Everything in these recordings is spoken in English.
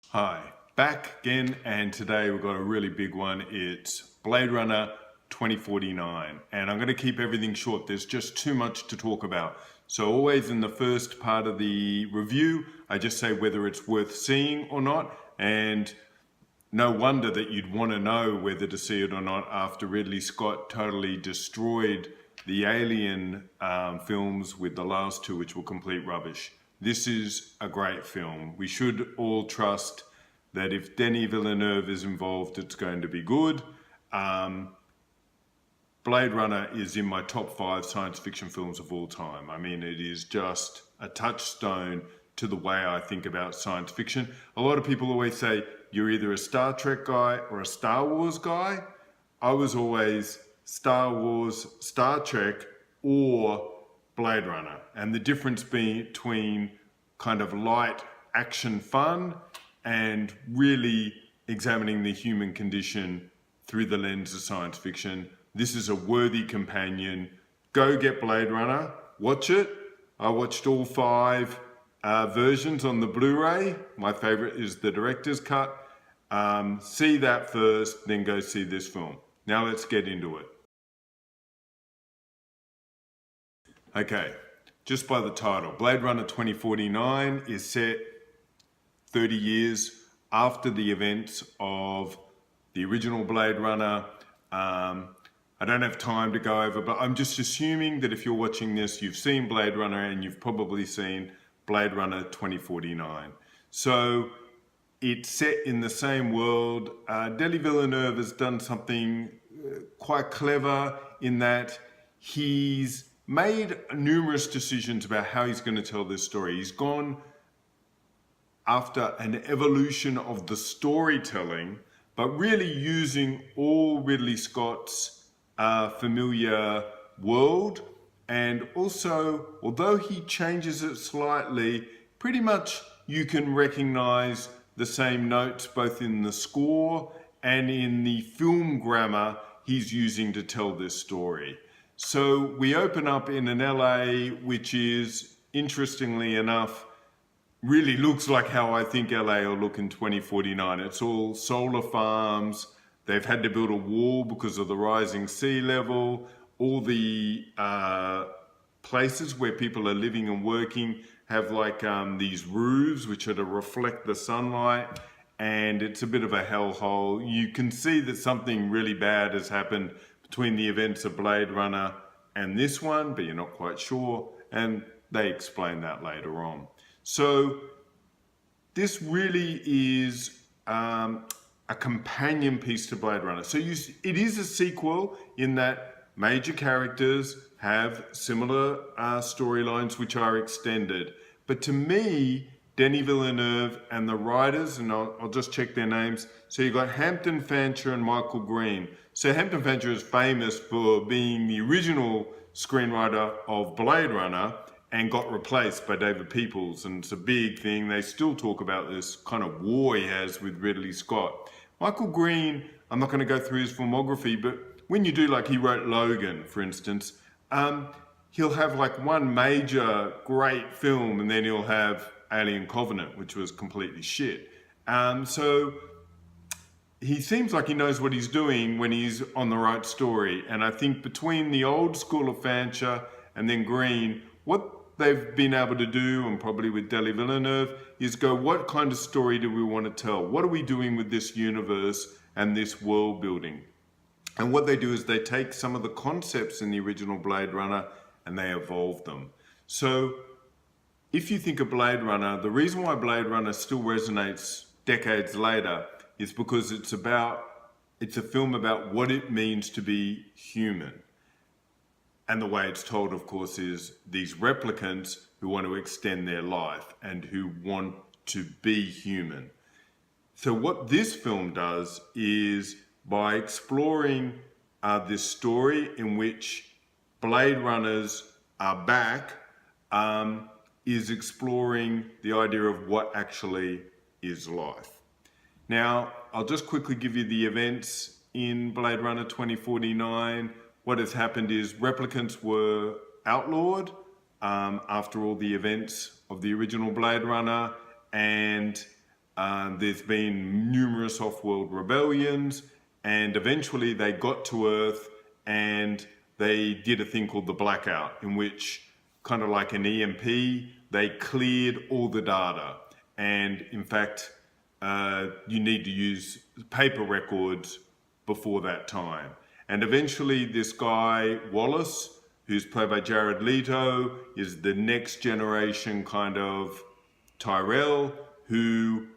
Hi, back again, and today we've got a really big one. It's Blade Runner 2049, and I'm going to keep everything short. There's just too much to talk about. So always in the first part of the review, I just say whether it's worth seeing or not, and no wonder that you'd want to know whether to see it or not after Ridley Scott totally destroyed the Alien films with the last two, which were complete rubbish. This is a great film. We should all trust that if Denis Villeneuve is involved, it's going to be good. Blade Runner is in my top 5 science fiction films of all time. I mean, it is just a touchstone to the way I think about science fiction. A lot of people always say, you're either a Star Trek guy or a Star Wars guy. I was always Star Wars, Star Trek, or Blade Runner. And the difference between kind of light action fun and really examining the human condition through the lens of science fiction. This is a worthy companion. Go get Blade Runner, watch it. I watched all 5 versions on the Blu-ray. My favorite is the director's cut. See that first, then go see this film. Now let's get into it. Okay, just by the title, Blade Runner 2049 is set 30 years after the events of the original Blade Runner. I don't have time to go over, but I'm just assuming that if you're watching this, you've seen Blade Runner and you've probably seen Blade Runner 2049. So it's set in the same world. Denis Villeneuve has done something quite clever in that he's made numerous decisions about how he's going to tell this story. He's gone after an evolution of the storytelling, but really using all Ridley Scott's familiar world. And also, although he changes it slightly, pretty much you can recognize the same notes both in the score and in the film grammar he's using to tell this story. So we open up in an LA, which is, interestingly enough, really looks like how I think LA will look in 2049. It's all solar farms. They've had to build a wall because of the rising sea level. All the places where people are living and working have like these roofs which are to reflect the sunlight, and it's a bit of a hellhole. You can see that something really bad has happened between the events of Blade Runner and this one, but you're not quite sure, and they explain that later on. So this really is a companion piece to Blade Runner. So it is a sequel in that major characters have similar storylines which are extended. But to me, Denis Villeneuve and the writers, and I'll just check their names. So you've got Hampton Fancher and Michael Green. So Hampton Fancher is famous for being the original screenwriter of Blade Runner and got replaced by David Peoples, and it's a big thing. They still talk about this kind of war he has with Ridley Scott. Michael Green, I'm not going to go through his filmography, but when you do, like he wrote Logan, for instance, he'll have like one major great film and then he'll have Alien Covenant, which was completely shit. So he seems like he knows what he's doing when he's on the right story. And I think between the old school of Fancher and then Green, what they've been able to do, and probably with Denis Villeneuve, is go, what kind of story do we want to tell? What are we doing with this universe and this world building? And what they do is they take some of the concepts in the original Blade Runner and they evolve them. So if you think of Blade Runner, the reason why Blade Runner still resonates decades later is because it's a film about what it means to be human. And the way it's told, of course, is these replicants who want to extend their life and who want to be human. So what this film does is, by exploring this story in which Blade Runners are back, is exploring the idea of what actually is life. Now, I'll just quickly give you the events in Blade Runner 2049. What has happened is replicants were outlawed after all the events of the original Blade Runner, and There's been numerous off-world rebellions, and eventually they got to Earth and they did a thing called the blackout, in which, kind of like an EMP, they cleared all the data. And in fact, you need to use paper records before that time. And eventually this guy, Wallace, who's played by Jared Leto, is the next generation kind of Tyrell, who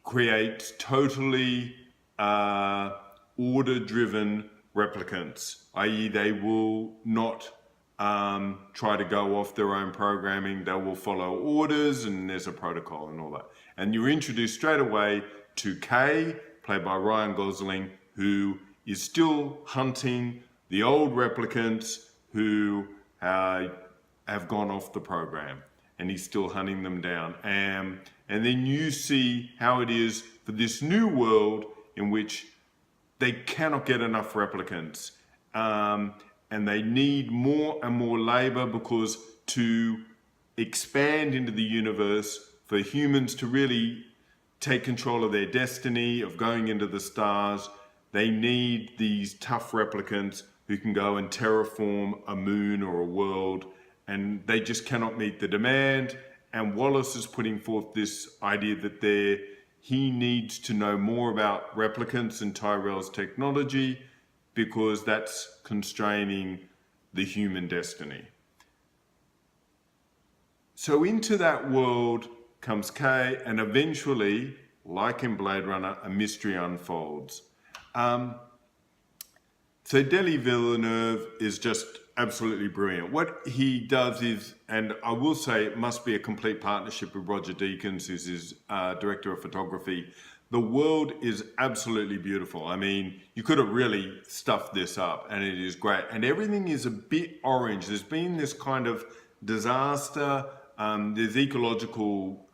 creates totally order-driven replicants, i.e. they will not try to go off their own programming. They will follow orders, and there's a protocol and all that. And you're introduced straight away to Kay, played by Ryan Gosling, who is still hunting the old replicants who have gone off the program, and he's still hunting them down. And then you see how it is for this new world in which they cannot get enough replicants. And they need more and more labor, because to expand into the universe, for humans to really take control of their destiny, of going into the stars, they need these tough replicants who can go and terraform a moon or a world, and they just cannot meet the demand. And Wallace is putting forth this idea that he needs to know more about replicants and Tyrell's technology, because that's constraining the human destiny. So into that world comes Kay, and eventually, like in Blade Runner, a mystery unfolds. So Denis Villeneuve is just absolutely brilliant. What he does is, and I will say it must be a complete partnership with Roger Deakins, who's his director of photography. The world is absolutely beautiful. I mean, you could have really stuffed this up, and it is great. And everything is a bit orange. There's been this kind of disaster. There's ecological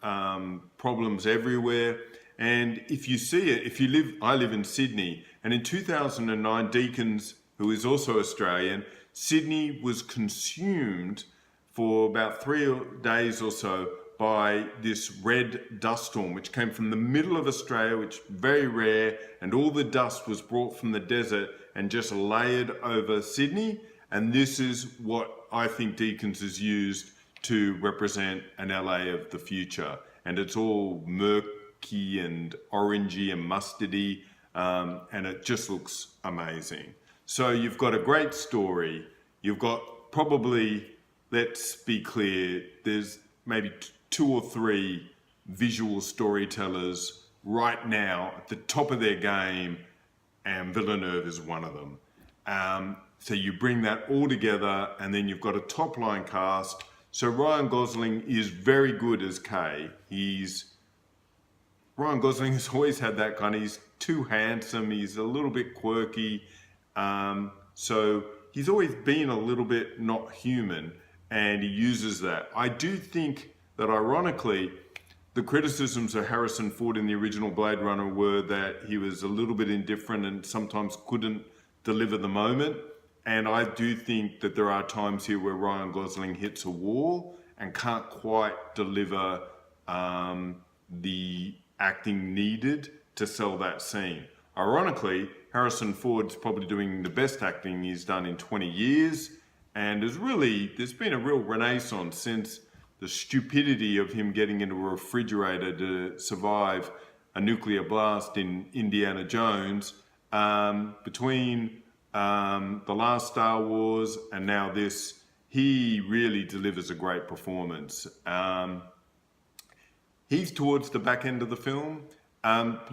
problems everywhere. And if you see it, I live in Sydney, and in 2009, Deakins, who is also Australian, Sydney was consumed for about 3 days or so by this red dust storm, which came from the middle of Australia, which is very rare, and all the dust was brought from the desert and just layered over Sydney. And this is what I think Deakins has used to represent an LA of the future. And it's all murky and orangey and mustardy, and it just looks amazing. So you've got a great story. You've got probably, let's be clear, there's maybe 2 or 3 visual storytellers right now at the top of their game, and Villeneuve is one of them. So you bring that all together, and then you've got a top line cast. So Ryan Gosling is very good as Kay. Ryan Gosling has always had that kind of, he's too handsome, he's a little bit quirky. So he's always been a little bit not human, and he uses that. I do think that ironically, the criticisms of Harrison Ford in the original Blade Runner were that he was a little bit indifferent and sometimes couldn't deliver the moment. And I do think that there are times here where Ryan Gosling hits a wall and can't quite deliver the acting needed to sell that scene. Ironically, Harrison Ford's probably doing the best acting he's done in 20 years, and there's been a real renaissance since the stupidity of him getting into a refrigerator to survive a nuclear blast in Indiana Jones. Between the last Star Wars and now this, he really delivers a great performance. He's towards the back end of the film.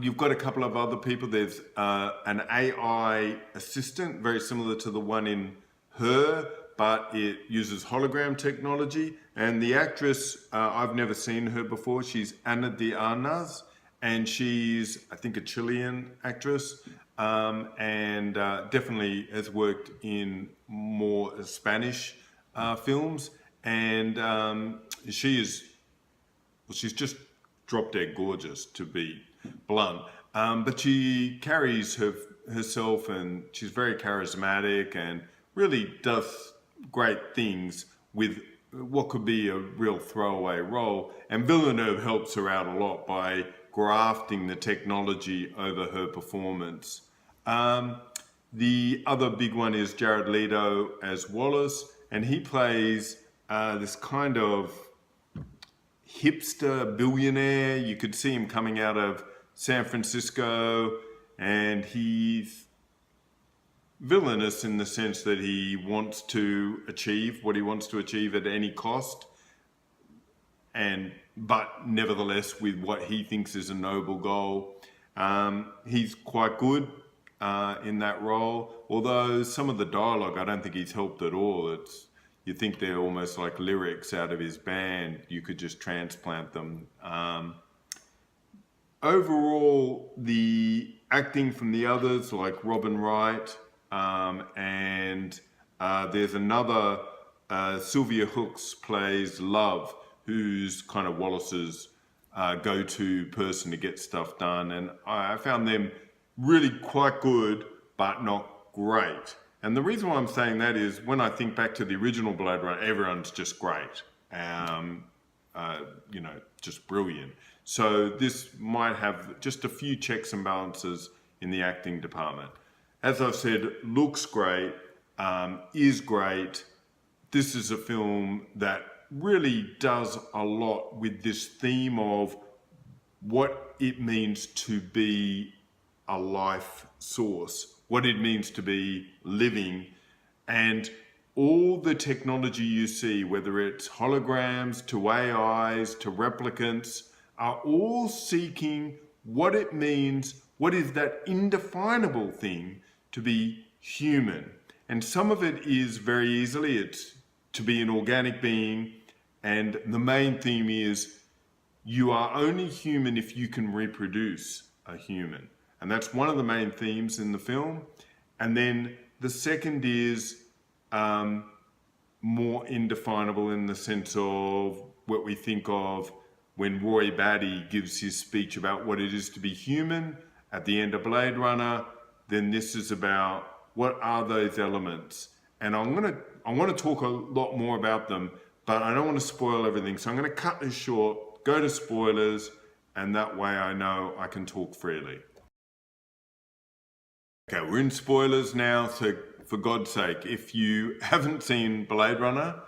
You've got a couple of other people. There's an AI assistant, very similar to the one in Her, but it uses hologram technology. And the actress, I've never seen her before. She's Ana de Armas, and she's, I think, a Chilean actress, and definitely has worked in more Spanish films. And she's just drop dead gorgeous, to be blunt. But she carries herself, and she's very charismatic and really does great things with what could be a real throwaway role. And Villeneuve helps her out a lot by grafting the technology over her performance. The other big one is Jared Leto as Wallace, and he plays this kind of hipster billionaire. You could see him coming out of San Francisco, and he's villainous in the sense that he wants to achieve what he wants to achieve at any cost, but nevertheless with what he thinks is a noble goal. He's quite good in that role, although some of the dialogue I don't think he's helped at all. You think they're almost like lyrics out of his band. You could just transplant them. Overall, the acting from the others, like Robin Wright, and there's another, Sylvia Hooks plays Love, who's kind of Wallace's go-to person to get stuff done. And I found them really quite good, but not great. And the reason why I'm saying that is when I think back to the original Blade Runner, everyone's just great. Just brilliant. So this might have just a few checks and balances in the acting department. As I've said, looks great, is great. This is a film that really does a lot with this theme of what it means to be a life source, what it means to be living, and all the technology you see, whether it's holograms to AIs to replicants, are all seeking what it means, what is that indefinable thing to be human. And some of it is very easily, it's to be an organic being, and the main theme is you are only human if you can reproduce a human. And that's one of the main themes in the film. And then the second is more indefinable in the sense of what we think of when Roy Batty gives his speech about what it is to be human at the end of Blade Runner. Then this is about what are those elements. And I want to talk a lot more about them, but I don't want to spoil everything. So I'm going to cut this short, go to spoilers, and that way I know I can talk freely. Okay, we're in spoilers now, so for God's sake, if you haven't seen Blade Runner,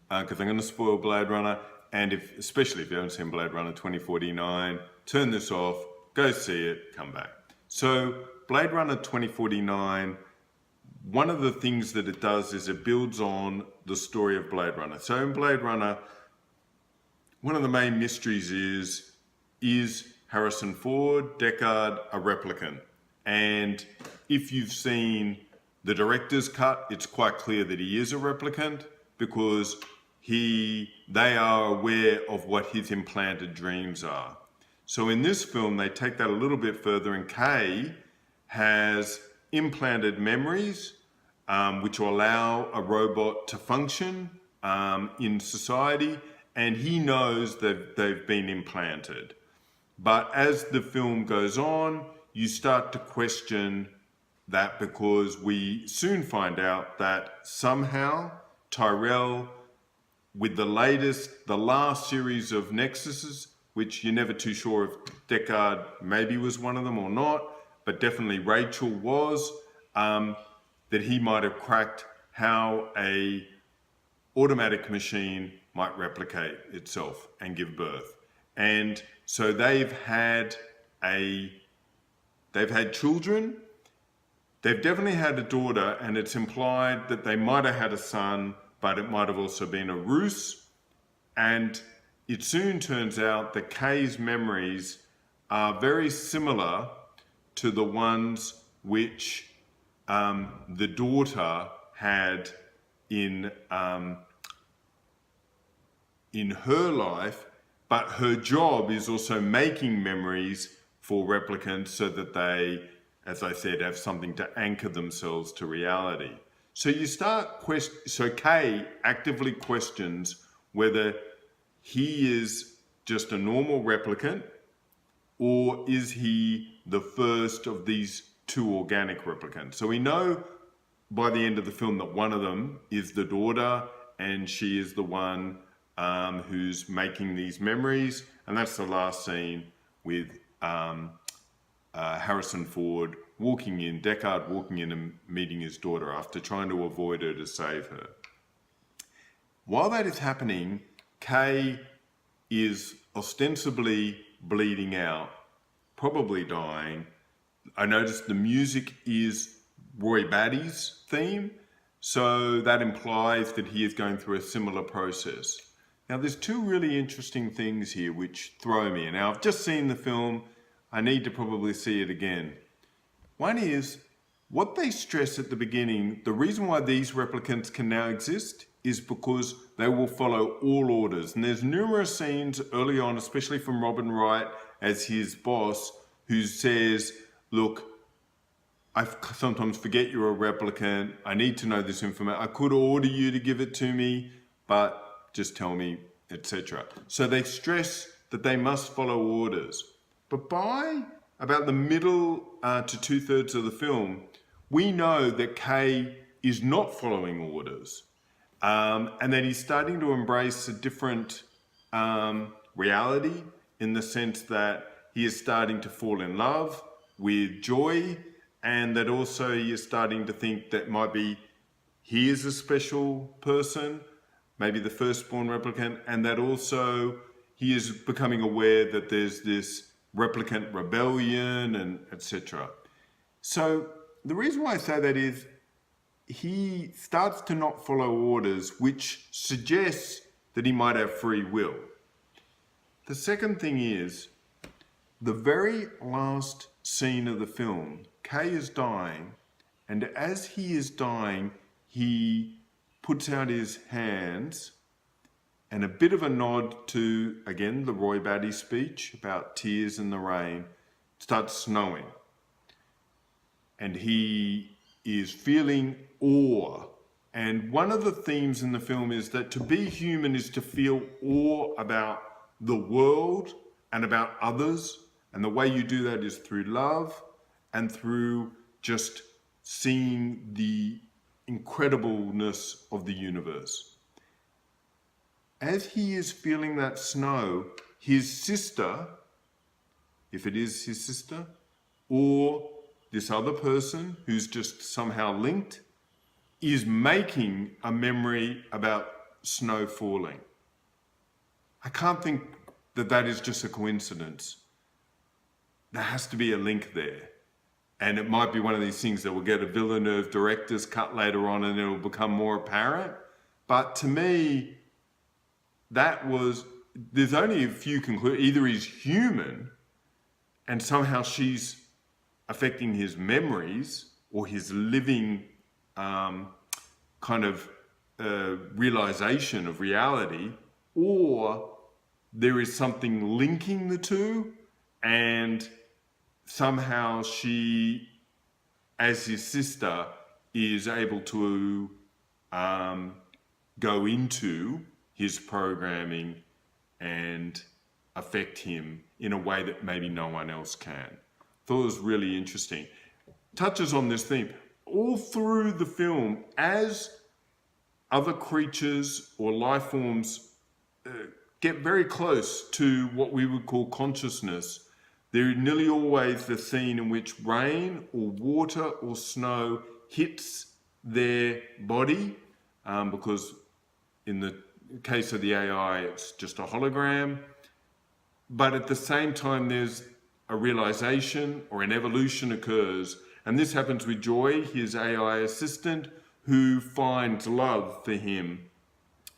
because I'm going to spoil Blade Runner, and especially if you haven't seen Blade Runner 2049, turn this off, go see it, come back. So Blade Runner 2049, one of the things that it does is it builds on the story of Blade Runner. So in Blade Runner, one of the main mysteries is Harrison Ford, Deckard, a replicant? And if you've seen the director's cut, it's quite clear that he is a replicant because they are aware of what his implanted dreams are. So in this film, they take that a little bit further, and Kay has implanted memories which will allow a robot to function in society, and he knows that they've been implanted. But as the film goes on, you start to question that because we soon find out that somehow Tyrell, with the last series of Nexuses, which you're never too sure if Deckard maybe was one of them or not, but definitely Rachel was, that he might have cracked how a automatic machine might replicate itself and give birth. And so they've had children. They've definitely had a daughter, and it's implied that they might have had a son, but it might have also been a ruse. And it soon turns out that Kay's memories are very similar to the ones which the daughter had in her life, but her job is also making memories for replicants so that they, as I said, have something to anchor themselves to reality. So so Kay actively questions whether he is just a normal replicant or is he the first of these two organic replicants. So we know by the end of the film that one of them is the daughter, and she is the one who's making these memories, and that's the last scene with Harrison Ford Deckard walking in and meeting his daughter after trying to avoid her to save her. While that is happening, Kay is ostensibly bleeding out, probably dying. I noticed the music is Roy Batty's theme, so that implies that he is going through a similar process. Now, there's two really interesting things here which throw me. Now, I've just seen the film. I need to probably see it again. One is, what they stress at the beginning, the reason why these replicants can now exist is because they will follow all orders. And there's numerous scenes early on, especially from Robin Wright as his boss, who says, look, I sometimes forget you're a replicant. I need to know this information. I could order you to give it to me, but just tell me, etc. So they stress that they must follow orders. But by about the middle to 2/3 of the film, we know that Kay is not following orders, and that he's starting to embrace a different reality, in the sense that he is starting to fall in love with Joy, and that also he is starting to think that might be he is a special person, maybe the firstborn replicant, and that also he is becoming aware that there's this replicant rebellion and etc. So the reason why I say that is he starts to not follow orders, which suggests that he might have free will. The second thing is, the very last scene of the film, Kay is dying, and as he is dying, he puts out his hands, and a bit of a nod to, again, the Roy Batty speech about tears in the rain. It starts snowing. And he is feeling awe. And one of the themes in the film is that to be human is to feel awe about the world and about others. And the way you do that is through love and through just seeing the incredibleness of the universe. As he is feeling that snow, his sister, if it is his sister, or this other person who's just somehow linked, is making a memory about snow falling. I can't think that that is just a coincidence. There has to be a link there. And it might be one of these things that will get a Villeneuve director's cut later on and it'll become more apparent. But to me, there's only a few conclusions. Either he's human and somehow she's affecting his memories or his living realization of reality, or there is something linking the two, and somehow she, as his sister, is able to go into his programming and affect him in a way that maybe no one else can. Thought it was really interesting. Touches on this theme all through the film as other creatures or life forms get very close to what we would call consciousness. There is nearly always the scene in which rain or water or snow hits their body, because in the case of the AI, it's just a hologram. But at the same time, there's a realization or an evolution occurs. And this happens with Joy, his AI assistant, who finds love for him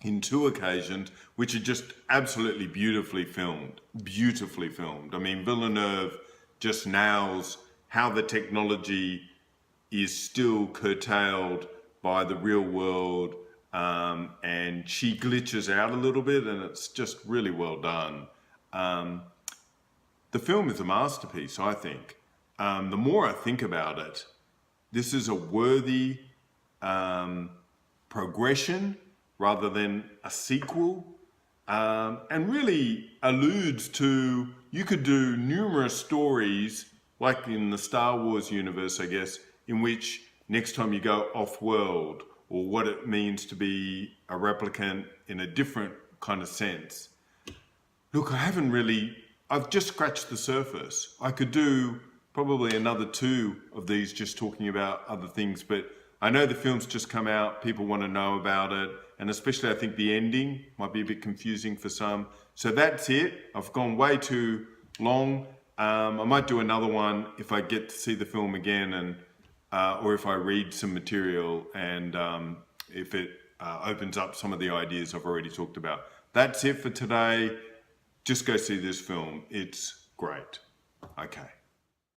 in 2 occasions, which are just absolutely beautifully filmed. Beautifully filmed. I mean, Villeneuve just nails how the technology is still curtailed by the real world, and she glitches out a little bit, and it's just really well done. The film is a masterpiece, I think. The more I think about it, this is a worthy progression rather than a sequel, and really alludes to, you could do numerous stories, like in the Star Wars universe, I guess, in which next time you go off-world, or what it means to be a replicant in a different kind of sense. Look, I haven't really I've just scratched the surface. I could do probably another 2 of these just talking about other things, but I know the film's just come out, people want to know about it, and especially I think the ending might be a bit confusing for some. So that's it. I've gone way too long. I might do another one if I get to see the film again, and or if I read some material, and if it opens up some of the ideas I've already talked about. That's it for today. Just go see this film. It's great. Okay.